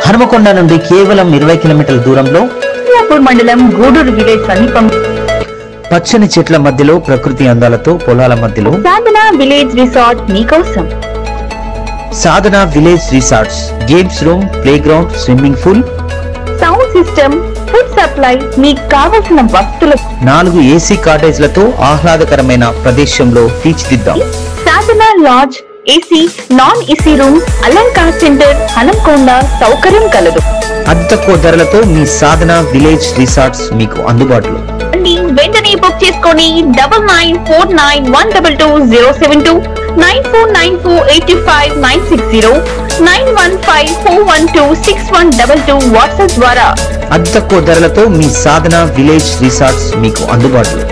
హనుమకొండ నుండి కేవలం 20 కిలోమీటర్ల దూరంలో మండలం గూడూరు విలేజ్ సమీపం పచ్చని చెట్ల మధ్యలో ప్రకృతి అందాలతో పొలాల మధ్యలో సాధన విలేజ్ రిసార్ట్ మీకోసం. Sadhana village resorts, games room, play ground, swimming pool, sound system, food supply, మీకు కావలసిన వస్తువులు 4 ఏసీ కాటేజ్లతో ఆహ్లాదకరమైన ప్రదేశంలో తీర్చిదిద్దాం. Sadhana lodge, AC, non AC room, Alankar centre, Hanumakonda సౌకర్యం కలదు. అతి తక్కువ ధరలతో మీ సాధన విలేజ్ రిసార్ట్స్ మీకు అందుబాటులో. వెంటనే బుక్ చేసుకొని 9949122072 949485960915412612 వాట్సాప్ ద్వారా అతి తక్కువ ధరలతో మీ సాధన విలేజ్ రిసార్ట్స్ మీకు అందుబాటులో.